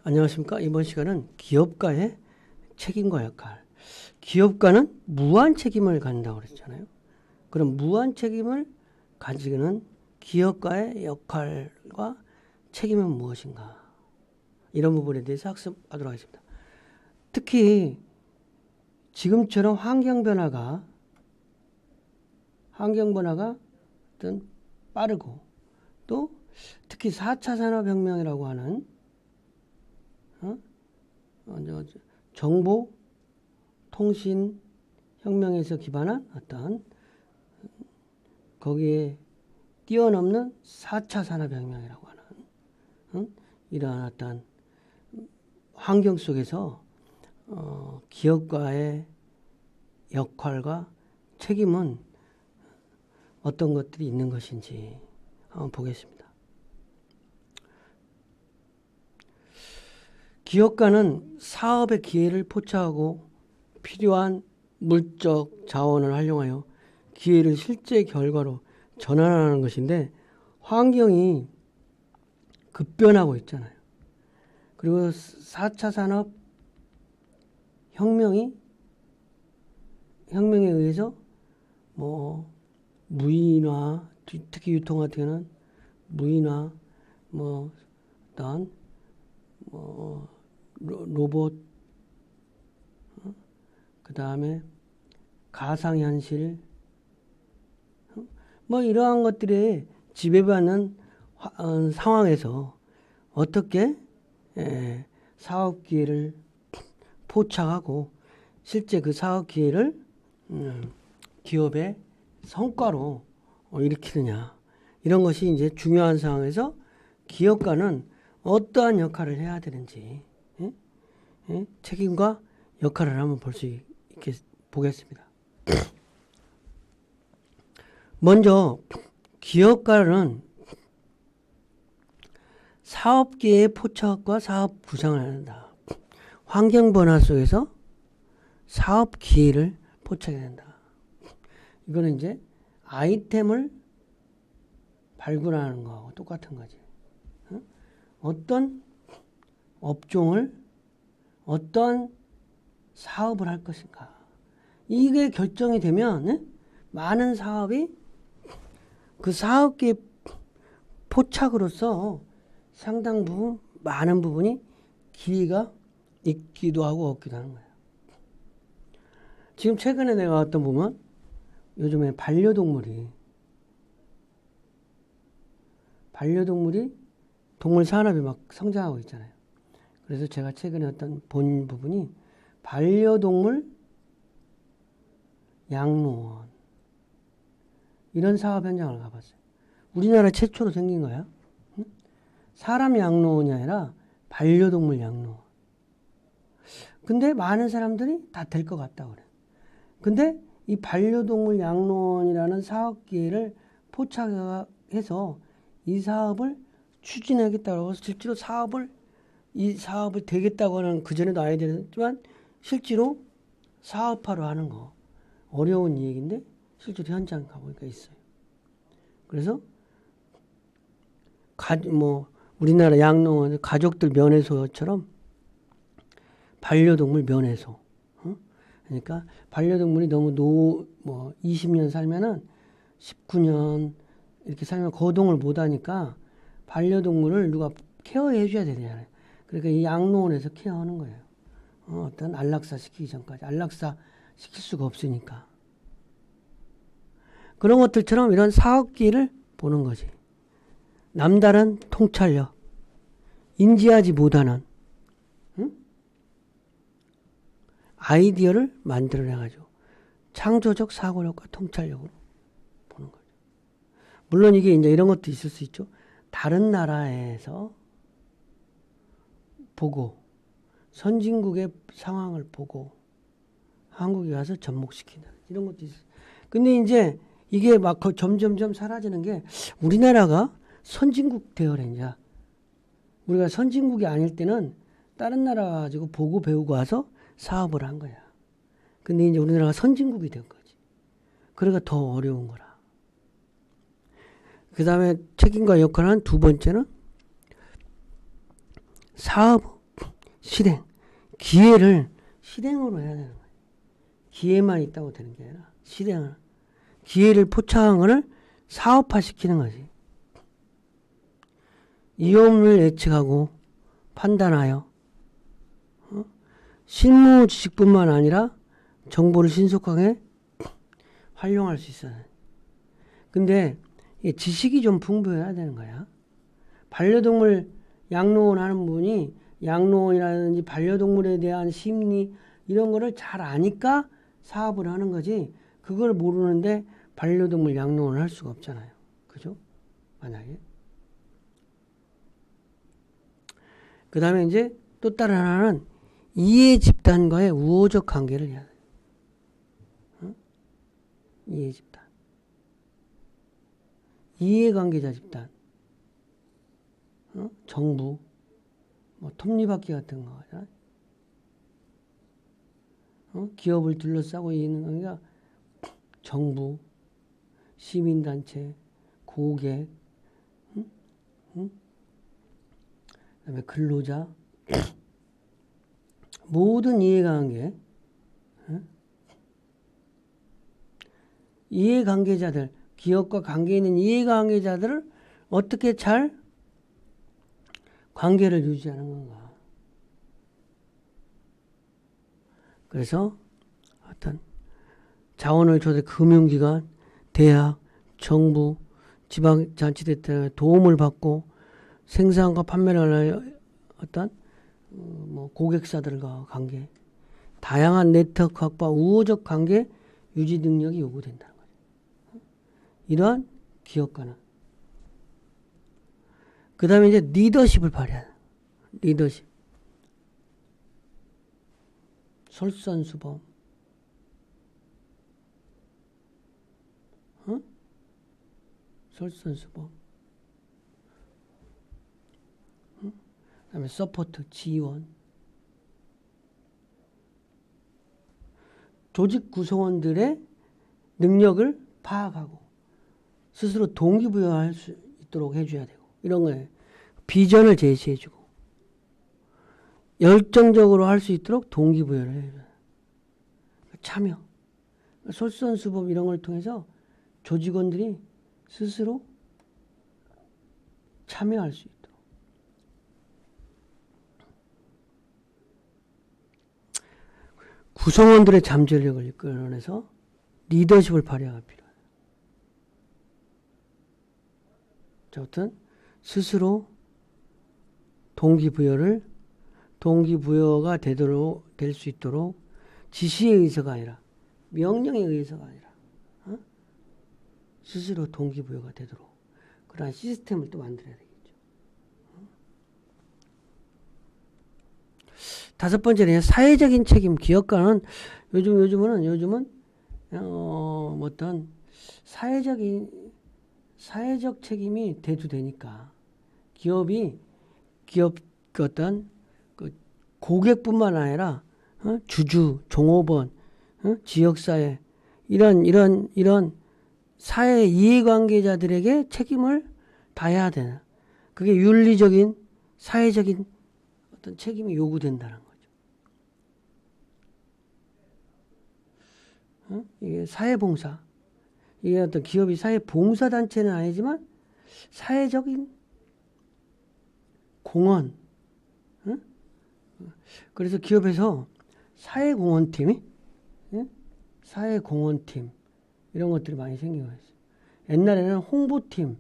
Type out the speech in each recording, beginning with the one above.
안녕하십니까. 이번 시간은 기업가의 책임과 역할. 기업가는 무한 책임을 갖는다고 그랬잖아요. 그럼 무한 책임을 가지는 기업가의 역할과 책임은 무엇인가? 이런 부분에 대해서 학습하도록 하겠습니다. 특히 지금처럼 환경 변화가 어떤 빠르고 또 특히 4차 산업혁명이라고 하는 정보 통신 혁명에서 기반한 어떤 거기에 뛰어넘는 4차 산업혁명이라고 하는 이러한 어떤 환경 속에서 기업가의 역할과 책임은 어떤 것들이 있는 것인지 한번 보겠습니다. 기업가는 사업의 기회를 포착하고 필요한 물적 자원을 활용하여 기회를 실제 결과로 전환하는 것인데, 환경이 급변하고 있잖아요. 그리고 4차 산업 혁명에 의해서 무인화, 특히 유통 같은 경우는 무인화, 어떤 로봇, 그 다음에 가상현실, 이러한 것들에 지배받는 상황에서 어떻게 사업 기회를 포착하고 실제 그 사업 기회를 기업의 성과로 일으키느냐, 이런 것이 이제 중요한 상황에서 기업가는 어떠한 역할을 해야 되는지 책임과 역할을 한번 볼 수 있게 보겠습니다. 먼저 기업가는 사업기회의 포착과 사업 구상을 한다. 환경 변화 속에서 사업 기회를 포착해야 된다. 이거는 이제 아이템을 발굴하는 거하고 똑같은 거지. 어떤 업종을, 어떤 사업을 할 것인가. 이게 결정이 되면 많은 사업이 그 사업기의 포착으로서 상당 부분, 많은 부분이 기회가 있기도 하고 없기도 하는 거예요. 지금 최근에 내가 어떤 보면 요즘에 반려동물이 동물 산업이 막 성장하고 있잖아요. 그래서 제가 최근에 어떤 본 부분이 반려동물 양로원, 이런 사업 현장을 가봤어요. 우리나라 최초로 생긴 거야. 사람 양로원이 아니라 반려동물 양로원. 근데 많은 사람들이 다 될 것 같다고 그래. 근데 이 반려동물 양로원이라는 사업 기회를 포착해서 이 사업을 추진하겠다고 해서 실제로 이 사업을 되겠다고 하는, 그전에도 아이디어였지만 실제로 사업화로 하는 거 어려운 얘기인데 실제로 현장 가보니까 있어요. 그래서 우리나라 양로원 가족들 면회소처럼 반려동물 면회소. 그러니까 반려동물이 너무 20년 살면은 19년 이렇게 살면 거동을 못 하니까 반려동물을 누가 케어해 줘야 되잖아요. 그러니까 이 양로원에서 케어하는 거예요. 어떤 안락사 시키기 전까지. 안락사 시킬 수가 없으니까. 그런 것들처럼 이런 사업기를 보는 거지. 남다른 통찰력, 인지하지 못하는 아이디어를 만들어내가지고 창조적 사고력과 통찰력으로 보는 거죠. 물론 이게 이제 이런 것도 있을 수 있죠. 다른 나라에서 보고 선진국의 상황을 보고 한국에 와서 접목시키는 이런 것도 있어요. 근데 이제 이게 막 점점점 사라지는 게, 우리나라가 선진국 되어야냐. 우리가 선진국이 아닐 때는 다른 나라 가지고 보고 배우고 와서 사업을 한 거야. 근데 이제 우리나라가 선진국이 된 거지. 그러니까 더 어려운 거라. 그 다음에 책임과 역할은 두 번째는 사업 실행. 기회를 실행으로 해야 되는 거예요. 기회만 있다고 되는 게 아니라 실행을. 기회를 포착한 거를 사업화시키는 거지. 위험을 예측하고 판단하여 실무 지식뿐만 아니라 정보를 신속하게 활용할 수 있어요. 근데 지식이 좀 풍부해야 되는 거야. 반려동물 양로원 하는 분이 양로원이라든지 반려동물에 대한 심리 이런 거를 잘 아니까 사업을 하는 거지. 그걸 모르는데 반려동물 양로원을 할 수가 없잖아요. 그죠? 만약에. 그 다음에 이제 또 다른 하나는 이해 집단과의 우호적 관계를 해야 돼요. 이해 집단. 이해관계자 집단. 정부. 뭐 톱니바퀴 같은 거 하잖아. 기업을 둘러싸고 있는 관계가 정부, 시민단체, 고객, 그다음에 근로자, 모든 이해관계, 이해관계자들, 기업과 관계 있는 이해관계자들을 어떻게 잘 관계를 유지하는 건가. 그래서 어떤 자원을 조달 금융기관, 대학, 정부, 지방자치단체 도움을 받고 생산과 판매를 하는 어떤 뭐 고객사들과 관계, 다양한 네트워크 확보와 우호적 관계 유지 능력이 요구된다는 거죠. 이러한 기업가는. 그 다음에 이제 리더십을 발휘하는. 리더십. 솔선수범. 솔선수범. 그 다음에 서포트, 지원. 조직 구성원들의 능력을 파악하고 스스로 동기부여할 수 있도록 해줘야 되고 이런 거에 비전을 제시해주고 열정적으로 할 수 있도록 동기부여를 해줘요. 참여, 솔선수범 이런 걸 통해서 조직원들이 스스로 참여할 수 있도록. 구성원들의 잠재력을 이끌어내서 리더십을 발휘하가 필요해요. 자, 아무튼 스스로 동기부여가 될 수 있도록 지시에 의해서가 아니라 명령에 의해서가 아니라 스스로 동기부여가 되도록 그러한 시스템을 또 만들어야 되겠죠. 다섯 번째는 사회적인 책임. 기업가는 요즘은 어떤 사회적 책임이 대두되니까 기업 어떤 그 고객뿐만 아니라 주주, 종업원, 지역사회 이런 사회 이해관계자들에게 책임을 다해야 되는. 그게 윤리적인 사회적인 어떤 책임이 요구된다는 거죠. 이게 사회봉사. 이게 어떤 기업이 사회봉사단체는 아니지만 사회적인 공헌. 그래서 기업에서 사회공헌팀 이런 것들이 많이 생기고 있어요. 옛날에는 홍보팀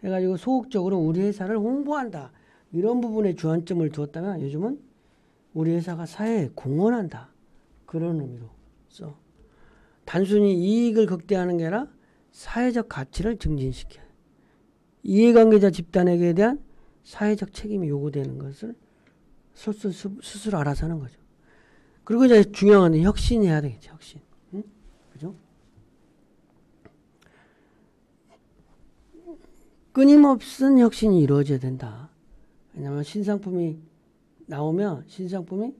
해가지고 소극적으로 우리 회사를 홍보한다. 이런 부분에 주안점을 두었다면 요즘은 우리 회사가 사회에 공헌한다. 그런 의미로 써. 단순히 이익을 극대화하는 게 아니라 사회적 가치를 증진시켜요. 이해관계자 집단에게 대한 사회적 책임이 요구되는 것을 스스로 알아서 하는 거죠. 그리고 이제 중요한 건 혁신해야 되겠죠. 혁신. 그죠? 끊임없는 혁신이 이루어져야 된다. 왜냐하면 신상품이 나오면 신상품이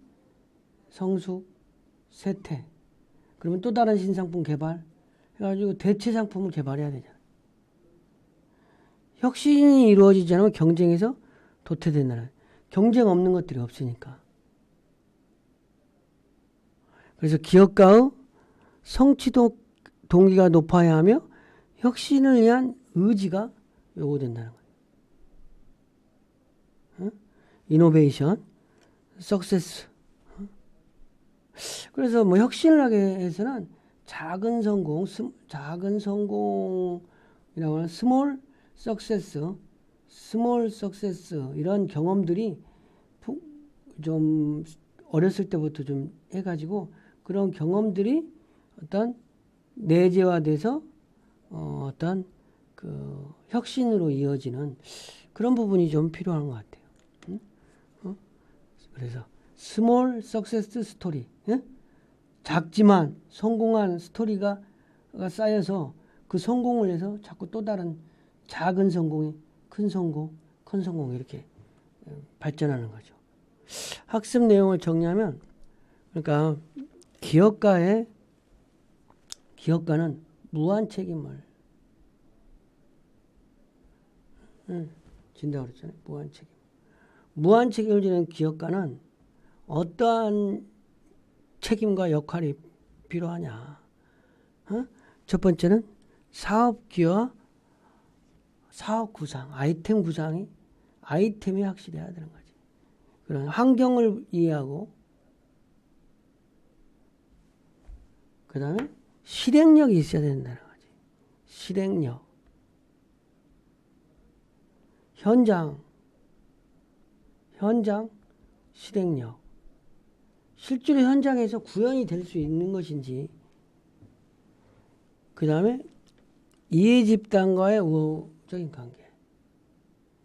성숙, 쇠퇴. 그러면 또 다른 신상품 개발 해가지고 대체 상품을 개발해야 되잖아요. 혁신이 이루어지지 않으면 경쟁에서 도태된다는. 경쟁 없는 것들이 없으니까. 그래서 기업가의 성취도 동기가 높아야 하며 혁신을 위한 의지가 요구된다는 거예요. 이노베이션, 석세스. 그래서 뭐 혁신을 하게 해서는 작은 성공이라고 하는 스몰 석세스 이런 경험들이 좀 어렸을 때부터 좀 해가지고 그런 경험들이 어떤 내재화돼서 어떤 그 혁신으로 이어지는 그런 부분이 좀 필요한 것 같아요. 그래서 스몰 석세스 스토리, 작지만 성공한 스토리가 쌓여서 그 성공을 해서 자꾸 또 다른 작은 성공이 큰 성공 이렇게 발전하는 거죠. 학습 내용을 정리하면 그러니까 기업가는 무한 책임을 진다고 그랬잖아요. 무한 책임을 지는 기업가는 어떠한 책임과 역할이 필요하냐. 첫 번째는 사업 기여와 사업 구상, 아이템이 확실해야 되는 거지. 그런 환경을 이해하고 그 다음에 실행력이 있어야 된다는 거지. 실행력. 현장 실행력. 실제로 현장에서 구현이 될 수 있는 것인지. 그 다음에 이해 집단과의 우호적인 관계.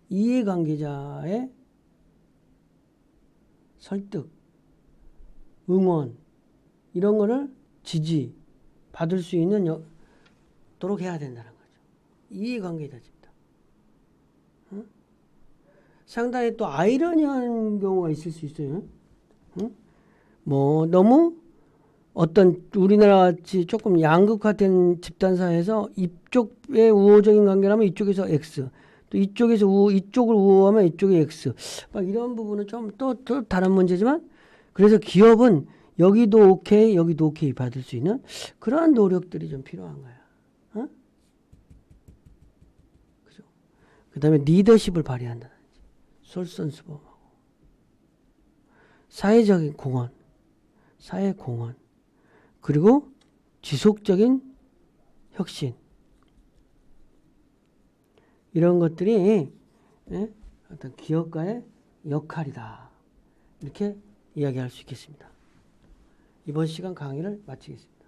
이해관계자의 설득, 응원 이런 거를 지지 받을 수 있는 도록 해야 된다는 거죠. 이해관계자 집단. 상당히 또 아이러니한 경우가 있을 수 있어요. 뭐 너무 어떤 우리나라 같이 조금 양극화된 집단사회에서 이쪽에 우호적인 관계라면 이쪽에서 X, 또 이쪽에서 이쪽을 우호하면 이쪽이 X. 막 이런 부분은 좀 또 다른 문제지만 그래서 기업은 여기도 오케이 받을 수 있는 그러한 노력들이 좀 필요한 거야. 그죠? 그 다음에 리더십을 발휘한다든지 솔선수범하고 사회적인 사회 공헌 그리고 지속적인 혁신 이런 것들이 어떤 기업가의 역할이다. 이렇게 이야기할 수 있겠습니다. 이번 시간 강의를 마치겠습니다.